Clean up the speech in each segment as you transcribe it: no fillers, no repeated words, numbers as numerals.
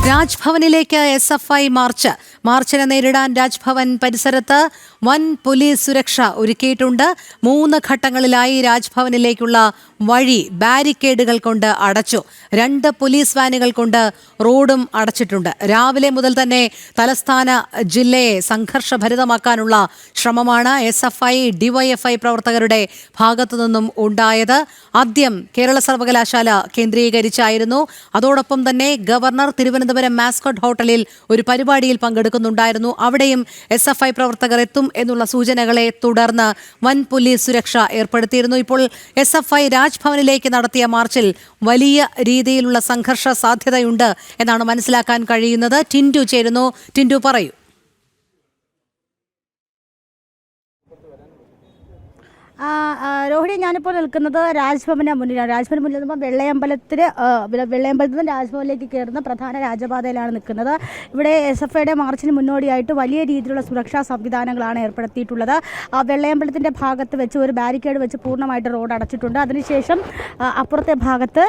രാജ്ഭവനിലേക്ക് SFI മാർച്ചിനെ നേരിടാൻ രാജ്ഭവൻ പരിസരത്ത് വൻ പോലീസ് സുരക്ഷ ഒരുക്കിയിട്ടുണ്ട്. 3 ഘട്ടങ്ങളിലായി രാജ്ഭവനിലേക്കുള്ള വഴി ബാരിക്കേഡുകൾ കൊണ്ട് അടച്ചു. 2 പോലീസ് വാനുകൾ കൊണ്ട് റോഡും അടച്ചിട്ടുണ്ട്. രാവിലെ മുതൽ തന്നെ തലസ്ഥാന ജില്ലയെ സംഘർഷഭരിതമാക്കാനുള്ള ശ്രമമാണ് SFI DYFI പ്രവർത്തകരുടെ ഭാഗത്തു നിന്നും ഉണ്ടായത്. ആദ്യം കേരള സർവകലാശാല കേന്ദ്രീകരിച്ചായിരുന്നു. അതോടൊപ്പം തന്നെ ഗവർണർ തിരുവനന്തപുരം മാസ്കോട്ട് ഹോട്ടലിൽ ഒരു പരിപാടിയിൽ പങ്കെടുക്കുന്നുണ്ടായിരുന്നു. അവിടെയും SFI പ്രവർത്തകർ എത്തും എന്നുള്ള സൂചനകളെ തുടർന്ന് വൻ പോലീസ് സുരക്ഷ ഏർപ്പെടുത്തിയിരുന്നു. ഇപ്പോൾ SFI രാജ്ഭവനിലേക്ക് നടത്തിയ മാർച്ചിൽ വലിയ രീതിയിലുള്ള സംഘർഷ സാധ്യതയുണ്ട് എന്നാണ് മനസ്സിലാക്കാൻ കഴിയുന്നത്. ടിൻഡു ചേരുന്നു. ടിൻഡു, പറയൂ. രോഹിണി, ഞാനിപ്പോൾ നിൽക്കുന്നത് രാജ്ഭവന് മുന്നിലാണ്. രാജ്ഭവന് മുന്നിൽ നിന്നുമ്പോൾ വെള്ളയമ്പലത്തിൽ നിന്ന് രാജ്ഭവനിലേക്ക് കയറുന്ന പ്രധാന രാജപാതയിലാണ് നിൽക്കുന്നത്. ഇവിടെ SFIയുടെ മാർച്ചിന് മുന്നോടിയായിട്ട് വലിയ രീതിയിലുള്ള സുരക്ഷാ സംവിധാനങ്ങളാണ് ഏർപ്പെടുത്തിയിട്ടുള്ളത്. വെള്ളയമ്പലത്തിൻ്റെ ഭാഗത്ത് വെച്ച് ഒരു ബാരിക്കേഡ് വെച്ച് പൂർണ്ണമായിട്ട് റോഡ് അടച്ചിട്ടുണ്ട്. അതിനുശേഷം അപ്പുറത്തെ ഭാഗത്ത്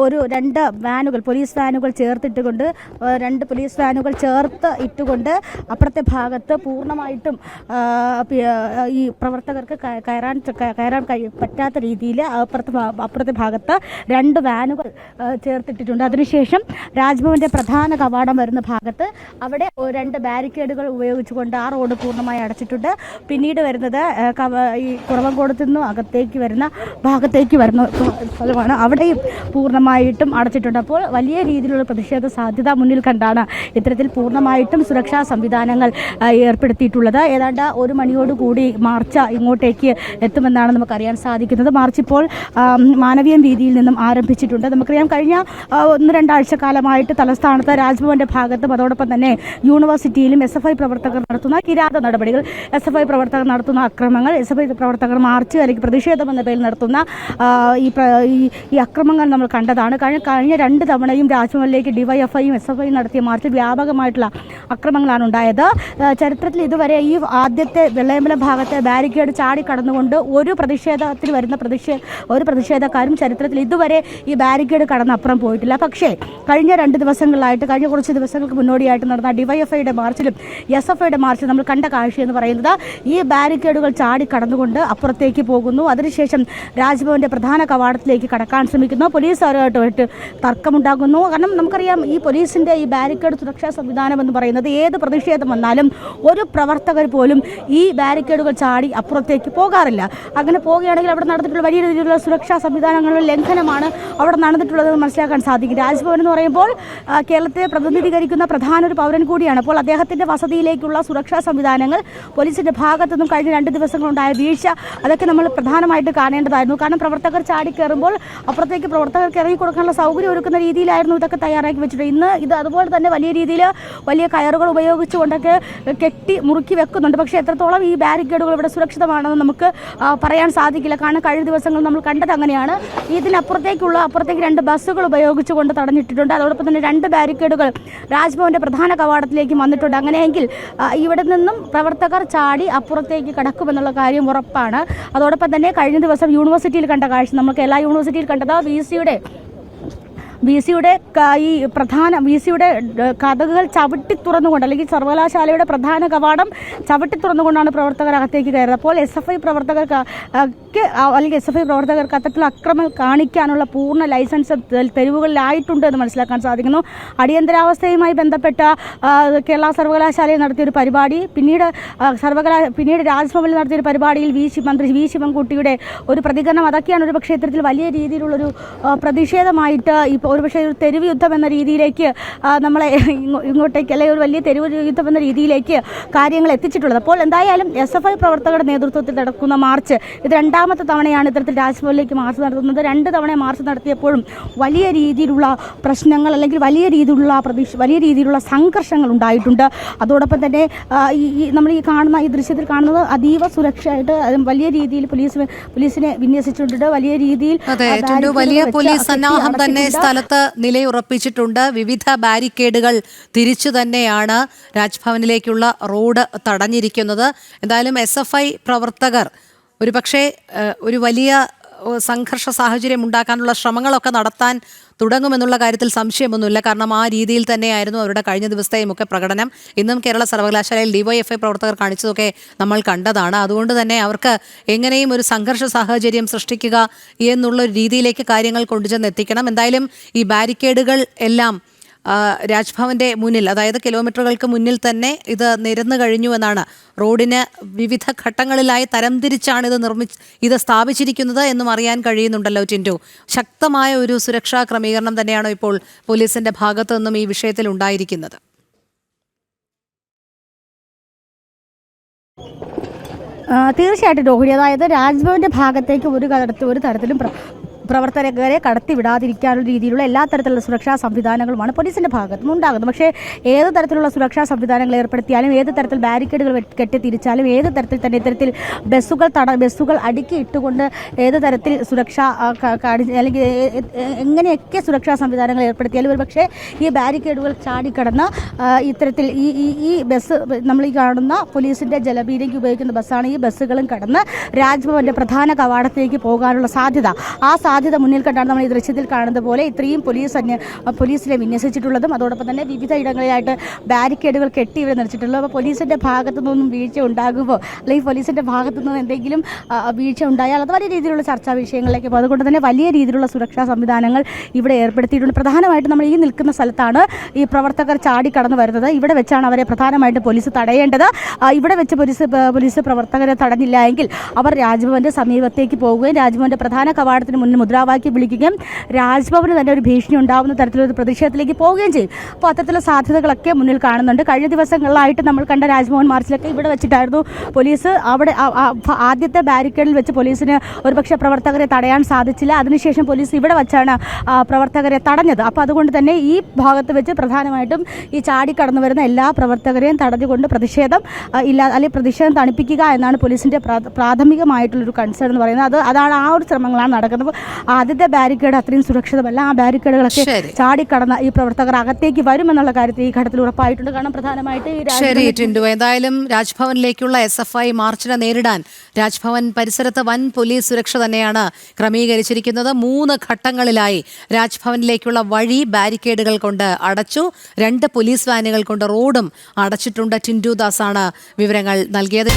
ഒരു 2 വാനുകൾ, പോലീസ് വാനുകൾ ചേർത്തിട്ടുകൊണ്ട് 2 പോലീസ് വാനുകൾ ചേർത്ത് ഇട്ടുകൊണ്ട് അപ്പുറത്തെ ഭാഗത്ത് പൂർണ്ണമായിട്ടും ഈ പ്രവർത്തകർക്ക് കയറാൻ പറ്റാത്ത രീതിയിൽ അപ്പുറത്തെ ഭാഗത്ത് 2 വാനുകൾ ചേർത്തിട്ടിട്ടുണ്ട്. അതിനുശേഷം രാജ്ഭവന്റെ പ്രധാന കവാടം വരുന്ന ഭാഗത്ത് അവിടെ 2 ബാരിക്കേഡുകൾ ഉപയോഗിച്ചുകൊണ്ട് ആ റോഡ് പൂർണ്ണമായി അടച്ചിട്ടുണ്ട്. പിന്നീട് വരുന്നത് ഈ കുറവങ്കോടത്തു നിന്നും അകത്തേക്ക് വരുന്ന ഭാഗത്തേക്ക് വരുന്ന സ്ഥലമാണ്. അവിടെയും പൂർണ്ണമായിട്ടും അടച്ചിട്ടുണ്ട്. അപ്പോൾ വലിയ രീതിയിലുള്ള പ്രതിഷേധ സാധ്യത മുന്നിൽ കണ്ടാണ് ഇത്തരത്തിൽ പൂർണ്ണമായിട്ടും സുരക്ഷാ സംവിധാനങ്ങൾ ഏർപ്പെടുത്തിയിട്ടുള്ളത്. ഏതാണ്ട് 1 മണിയോടുകൂടി മാർച്ച് ഇങ്ങോട്ടേക്ക് എത്തുമെന്നാണ് നമുക്കറിയാൻ സാധിക്കുന്നത്. മാർച്ച് ഇപ്പോൾ മാനവീയം വീതിയിൽ നിന്നും ആരംഭിച്ചിട്ടുണ്ട്. നമുക്കറിയാം, കഴിഞ്ഞ 1-2 ആഴ്ചക്കാലമായിട്ട് തലസ്ഥാനത്ത് രാജ്ഭവന്റെ ഭാഗത്തും അതോടൊപ്പം തന്നെ യൂണിവേഴ്സിറ്റിയിലും SFI പ്രവർത്തകർ നടത്തുന്ന കിരാത നടപടികൾ, SFI പ്രവർത്തകർ നടത്തുന്ന അക്രമങ്ങൾ, SFI പ്രവർത്തകർ മാർച്ച് അല്ലെങ്കിൽ പ്രതിഷേധം എന്ന പേരിൽ നടത്തുന്ന ഈ അക്രമങ്ങൾ നമ്മൾ കണ്ടതാണ്. കഴിഞ്ഞ 2 തവണയും രാജ്ഭവനിലേക്ക് DYFIയും SFIയും നടത്തിയ മാർച്ചിൽ വ്യാപകമായിട്ടുള്ള അക്രമങ്ങളാണ് ഉണ്ടായത്. ചരിത്രത്തിൽ ഇതുവരെ ഈ ആദ്യത്തെ വെള്ളയമ്പലം ഭാഗത്തെ ബാരിക്കേഡ് ചാടി കടന്നുകൊണ്ട് ഒരു പ്രതിഷേധക്കാരും ചരിത്രത്തിൽ ഇതുവരെ ഈ ബാരിക്കേഡ് കടന്നപ്പുറം പോയിട്ടില്ല. പക്ഷേ കഴിഞ്ഞ 2 ദിവസങ്ങളിലായിട്ട്, കഴിഞ്ഞ കുറച്ച് ദിവസങ്ങൾക്ക് മുന്നോടിയായിട്ട് നടന്ന DYFIയുടെ മാർച്ചിലും SFIയുടെ മാർച്ചിലും നമ്മൾ കണ്ട കാഴ്ച എന്ന് പറയുന്നത് ഈ ബാരിക്കേഡുകൾ ചാടി കടന്നുകൊണ്ട് അപ്പുറത്തേക്ക് പോകുന്നു. അതിനുശേഷം രാജ്ഭവന്റെ പ്രധാന കവാടത്തിലേക്ക് കടക്കാൻ ശ്രമിക്കുന്നു. പോലീസുകാരുമായിട്ട് തർക്കമുണ്ടാകുന്നു. കാരണം നമുക്കറിയാം, ഈ പോലീസിന്റെ ഈ ബാരിക്കേഡ് സുരക്ഷാ സംവിധാനം എന്ന് പറയുന്നത് ഏത് പ്രതിഷേധം വന്നാലും ഒരു പ്രവർത്തകർ പോലും ഈ ബാരിക്കേഡുകൾ ചാടി അപ്പുറത്തേക്ക് പോകാറില്ല. അങ്ങനെ പോവുകയാണെങ്കിൽ അവിടെ നടന്നിട്ടുള്ള വലിയ രീതിയിലുള്ള സുരക്ഷാ സംവിധാനങ്ങളുടെ ലംഘനമാണ് അവിടെ നടന്നിട്ടുള്ളതെന്ന് മനസ്സിലാക്കാൻ സാധിക്കും. രാജ്ഭവൻ എന്ന് പറയുമ്പോൾ കേരളത്തെ പ്രതിനിധീകരിക്കുന്ന പ്രധാന ഒരു പൗരൻ കൂടിയാണ്. അപ്പോൾ അദ്ദേഹത്തിൻ്റെ വസതിയിലേക്കുള്ള സുരക്ഷാ സംവിധാനങ്ങൾ പോലീസിൻ്റെ ഭാഗത്തുനിന്നും കഴിഞ്ഞ 2 ദിവസങ്ങളുണ്ടായ വീഴ്ച, അതൊക്കെ നമ്മൾ പ്രധാനമായിട്ട് കാണേണ്ടതായിരുന്നു. കാരണം പ്രവർത്തകർ ചാടിക്കയറുമ്പോൾ അപ്പുറത്തേക്ക് പ്രവർത്തകർക്ക് ഇറങ്ങി കൊടുക്കാനുള്ള സൗകര്യം ഒരുക്കുന്ന രീതിയിലായിരുന്നു ഇതൊക്കെ തയ്യാറാക്കി വെച്ചിട്ട്. ഇന്ന് ഇത് അതുപോലെ തന്നെ വലിയ രീതിയിൽ വലിയ കയറുകൾ ഉപയോഗിച്ചുകൊണ്ടൊക്കെ കെട്ടി മുറുക്കി വെക്കുന്നുണ്ട്. പക്ഷേ എത്രത്തോളം ഈ ബാരിക്കേഡുകൾ ഇവിടെ സുരക്ഷിതമാണെന്ന് നമുക്ക് പറയാൻ സാധിക്കില്ല. കാരണം കഴിഞ്ഞ ദിവസങ്ങൾ നമ്മൾ കണ്ടത് അങ്ങനെയാണ്. അപ്പുറത്തേക്ക് 2 ബസ്സുകൾ ഉപയോഗിച്ചുകൊണ്ട് തടഞ്ഞിട്ടിട്ടുണ്ട്. അതോടൊപ്പം തന്നെ 2 ബാരിക്കേഡുകൾ രാജ്ഭവന്റെ പ്രധാന കവാടത്തിലേക്ക് വന്നിട്ടുണ്ട്. അങ്ങനെയെങ്കിൽ ഇവിടെ നിന്നും പ്രവർത്തകർ ചാടി അപ്പുറത്തേക്ക് കടക്കുമെന്നുള്ള കാര്യം ഉറപ്പാണ്. അതോടൊപ്പം തന്നെ കഴിഞ്ഞ ദിവസം യൂണിവേഴ്സിറ്റിയിൽ കണ്ട കാഴ്ച, നമുക്ക് എല്ലാ യൂണിവേഴ്സിറ്റിയിൽ കണ്ടത് VCയുടെ കതകുകൾ ചവിട്ടി തുറന്നുകൊണ്ട്, അല്ലെങ്കിൽ സർവകലാശാലയുടെ പ്രധാന കവാടം ചവിട്ടി തുറന്നുകൊണ്ടാണ് പ്രവർത്തകർ അകത്തേക്ക് കയറുന്നത്. അപ്പോൾ SFI പ്രവർത്തകർക്ക് അത്തരത്തിലുള്ള അക്രമം കാണിക്കാനുള്ള പൂർണ്ണ ലൈസൻസ് തെരുവുകളിലായിട്ടുണ്ട് എന്ന് മനസ്സിലാക്കാൻ സാധിക്കുന്നു. അടിയന്തരാവസ്ഥയുമായി ബന്ധപ്പെട്ട കേരള സർവകലാശാലയിൽ നടത്തിയൊരു പരിപാടി, പിന്നീട് രാജ്ഭവനിൽ നടത്തിയൊരു പരിപാടിയിൽ മന്ത്രി വി ശിവൻകുട്ടിയുടെ ഒരു പ്രതികരണം, അതൊക്കെയാണ് ഒരു പക്ഷേ ഇത്തരത്തിൽ വലിയ രീതിയിലുള്ളൊരു പ്രതിഷേധമായിട്ട് ഇപ്പോൾ ഒരുപക്ഷെ ഒരു തെരുവ് യുദ്ധം എന്ന രീതിയിലേക്ക് നമ്മളെ ഇങ്ങോട്ടേക്ക്, അല്ലെങ്കിൽ ഒരു വലിയ തെരുവ് യുദ്ധം എന്ന രീതിയിലേക്ക് കാര്യങ്ങൾ എത്തിച്ചിട്ടുള്ളത്. അപ്പോൾ എന്തായാലും SFI പ്രവർത്തകരുടെ നേതൃത്വത്തിൽ നടക്കുന്ന മാർച്ച് ഇത് 2ാമത്തെ തവണയാണ് ഇത്തരത്തിൽ രാജ്ഭവനിലേക്ക് മാർച്ച് നടത്തുന്നത്. 2 തവണ മാർച്ച് നടത്തിയപ്പോഴും വലിയ രീതിയിലുള്ള പ്രശ്നങ്ങൾ, അല്ലെങ്കിൽ വലിയ രീതിയിലുള്ള സംഘർഷങ്ങൾ ഉണ്ടായിട്ടുണ്ട്. അതോടൊപ്പം തന്നെ നമ്മൾ ഈ ദൃശ്യത്തിൽ കാണുന്നത് അതീവ സുരക്ഷയായിട്ട് വലിയ രീതിയിൽ പോലീസിനെ വിന്യസിച്ചിട്ടുണ്ട്. വലിയ രീതിയിൽ വലിയ പോലീസ് സന്നാഹം തന്നെ സ്ഥലത്ത് നിലയുറപ്പിച്ചിട്ടുണ്ട്. വിവിധ ബാരിക്കേഡുകൾ തിരിച്ചു തന്നെയാണ് രാജ്ഭവനിലേക്കുള്ള റോഡ് തടഞ്ഞിരിക്കുന്നത്. എന്തായാലും SFI പ്രവർത്തകർ ഒരു വലിയ സംഘർഷ സാഹചര്യം ഉണ്ടാക്കാനുള്ള ശ്രമങ്ങളൊക്കെ നടത്താൻ തുടങ്ങുമെന്നുള്ള കാര്യത്തിൽ സംശയമൊന്നുമില്ല. കാരണം ആ രീതിയിൽ തന്നെയായിരുന്നു അവരുടെ കഴിഞ്ഞ ദിവസത്തെയും ഒക്കെ പ്രകടനം. ഇന്നും കേരള സർവകലാശാലയിൽ ഡിവൈഎഫ്ഐ പ്രവർത്തകർ കാണിച്ചതൊക്കെ നമ്മൾ കണ്ടതാണ്. അതുകൊണ്ട് തന്നെ അവർക്ക് എങ്ങനെയും ഒരു സംഘർഷ സാഹചര്യം സൃഷ്ടിക്കുക എന്നുള്ള ഒരു രീതിയിലേക്ക് കാര്യങ്ങൾ കൊണ്ടുചെന്ന് എത്തിക്കണം. എന്തായാലും ഈ ബാരിക്കേഡുകൾ എല്ലാം രാജ്ഭവന്റെ മുന്നിൽ, അതായത് കിലോമീറ്ററുകൾക്ക് മുന്നിൽ തന്നെ ഇത് നിരന്നു കഴിഞ്ഞു എന്നാണ്. റോഡിന് വിവിധ ഘട്ടങ്ങളിലായി തരംതിരിച്ചാണ് ഇത് സ്ഥാപിച്ചിരിക്കുന്നത് എന്നും അറിയാൻ കഴിയുന്നുണ്ടല്ലോ ടിൻറ്റു. ശക്തമായ ഒരു സുരക്ഷാ ക്രമീകരണം തന്നെയാണോ ഇപ്പോൾ പോലീസിന്റെ ഭാഗത്തു നിന്നും ഈ വിഷയത്തിൽ ഉണ്ടായിരിക്കുന്നത്? തീർച്ചയായിട്ടും രോഹിണി, അതായത് രാജ്ഭവന്റെ ഭാഗത്തേക്ക് ഒരു തരത്തിലും പ്രവർത്തകരെ കടത്തിവിടാതിരിക്കാനുള്ള രീതിയിലുള്ള എല്ലാ തരത്തിലുള്ള സുരക്ഷാ സംവിധാനങ്ങളുമാണ് പോലീസിൻ്റെ ഭാഗത്തുനിന്ന് ഉണ്ടാകുന്നത്. പക്ഷേ ഏത് തരത്തിലുള്ള സുരക്ഷാ സംവിധാനങ്ങൾ ഏർപ്പെടുത്തിയാലും, ഏത് തരത്തിൽ ബാരിക്കേഡുകൾ കെട്ടിത്തിരിച്ചാലും, ഏത് തരത്തിൽ തന്നെ ഇത്തരത്തിൽ ബസ്സുകൾ അടുക്കി ഇട്ടുകൊണ്ട് ഏത് തരത്തിൽ സുരക്ഷ അല്ലെങ്കിൽ എങ്ങനെയൊക്കെ സുരക്ഷാ സംവിധാനങ്ങൾ ഏർപ്പെടുത്തിയാലും ഒരു പക്ഷേ ഈ ബാരിക്കേഡുകൾ ചാടിക്കടന്ന് ഇത്തരത്തിൽ ഈ ബസ്, നമ്മൾ ഈ കാണുന്ന പോലീസിൻ്റെ ജലപീരയ്ക്ക് ഉപയോഗിക്കുന്ന ബസ്സാണ്, ഈ ബസ്സുകളും കടന്ന് രാജ്ഭവൻ്റെ പ്രധാന കവാടത്തിലേക്ക് പോകാനുള്ള സാധ്യത മുന്നിൽ കണ്ടാണ് നമ്മൾ ഈ ദൃശ്യത്തിൽ കാണുന്നത് പോലെ ഇത്രയും പോലീസിനെ വിന്യസിച്ചിട്ടുള്ളതും. അതോടൊപ്പം തന്നെ വിവിധ ഇടങ്ങളിലായിട്ട് ബാരിക്കേഡുകൾ കെട്ടി ഇവിടെ നിർത്തിയിട്ടുള്ളത്. അപ്പോൾ പോലീസിൻ്റെ ഭാഗത്തു നിന്നും വീഴ്ച ഉണ്ടാകുമ്പോൾ, അല്ലെങ്കിൽ പോലീസിൻ്റെ ഭാഗത്തു നിന്ന് എന്തെങ്കിലും വീഴ്ച ഉണ്ടായാൽ അത് വലിയ രീതിയിലുള്ള ചർച്ചാ വിഷയങ്ങളിലേക്ക് പോകും. അതുകൊണ്ട് തന്നെ വലിയ രീതിയിലുള്ള സുരക്ഷാ സംവിധാനങ്ങൾ ഇവിടെ ഏർപ്പെടുത്തിയിട്ടുണ്ട്. പ്രധാനമായിട്ടും നമ്മൾ ഈ നിൽക്കുന്ന സ്ഥലത്താണ് ഈ പ്രവർത്തകർ ചാടിക്കടന്നു വരുന്നത്. ഇവിടെ വെച്ചാണ് അവരെ പ്രധാനമായിട്ടും പോലീസ് തടയേണ്ടത്. ഇവിടെ വെച്ച് പോലീസ് പ്രവർത്തകരെ തടഞ്ഞില്ല എങ്കിൽ അവർ രാജ്ഭവൻ്റെ സമീപത്തേക്ക് പോവുകയും രാജ്ഭവൻ്റെ പ്രധാന കവാടത്തിന് മുന്നിൽ മുദ്രാവാക്യം വിളിക്കുകയും രാജ്ഭവന് തന്നെ ഒരു ഭീഷണി ഉണ്ടാകുന്ന തരത്തിലൊരു പ്രതിഷേധത്തിലേക്ക് പോവുകയും ചെയ്യും. അപ്പോൾ അത്തരത്തിലുള്ള സാധ്യതകളൊക്കെ മുന്നിൽ കാണുന്നുണ്ട്. കഴിഞ്ഞ ദിവസങ്ങളിലായിട്ട് നമ്മൾ കണ്ട രാജ്ഭവൻ മാർച്ചിലൊക്കെ ഇവിടെ വെച്ചിട്ടായിരുന്നു പോലീസ്. അവിടെ ആദ്യത്തെ ബാരിക്കേഡിൽ വെച്ച് പോലീസിന് ഒരുപക്ഷെ പ്രവർത്തകരെ തടയാൻ സാധിച്ചില്ല. അതിനുശേഷം പോലീസ് ഇവിടെ വെച്ചാണ് പ്രവർത്തകരെ തടഞ്ഞത്. അപ്പോൾ അതുകൊണ്ട് തന്നെ ഈ ഭാഗത്ത് വെച്ച് പ്രധാനമായിട്ടും ഈ ചാടിക്കടന്നു വരുന്ന എല്ലാ പ്രവർത്തകരെയും തടഞ്ഞുകൊണ്ട് അല്ലെങ്കിൽ പ്രതിഷേധം തണുപ്പിക്കുക എന്നാണ് പോലീസിൻ്റെ പ്രാഥമികമായിട്ടുള്ളൊരു കൺസേൺ എന്ന് പറയുന്നത്. അതാണ് ആ ഒരു ശ്രമങ്ങളാണ് നടക്കുന്നത്. ആദ്യത്തെ ബാരിക്കേഡ് അത്രയും സുരക്ഷിതമല്ല. ആ ബാരിക്കേഡുകളൊക്കെ ചാടിക്കടന്ന ഈ പ്രവർത്തകർ അകത്തേക്ക് വരുമെന്നുള്ള കാര്യത്തിൽ ഈ ഘട്ടത്തിൽ ഉറപ്പായിട്ടുണ്ട്. കാരണം പ്രധാനമായിട്ട് എന്തായാലും രാജ്ഭവനിലേക്കുള്ള SFI മാർച്ചിനെ നേരിടാൻ രാജ്ഭവൻ പരിസരത്ത് വൻ പോലീസ് സുരക്ഷ തന്നെയാണ് ക്രമീകരിച്ചിരിക്കുന്നത്. 3 ഘട്ടങ്ങളിലായി രാജ്ഭവനിലേക്കുള്ള വഴി ബാരിക്കേഡുകൾ കൊണ്ട് അടച്ചു. 2 പോലീസ് വാനുകൾ കൊണ്ട് റോഡും അടച്ചിട്ടുണ്ട്. ടിൻറ്റു ദാസാണ് വിവരങ്ങൾ നൽകിയത്.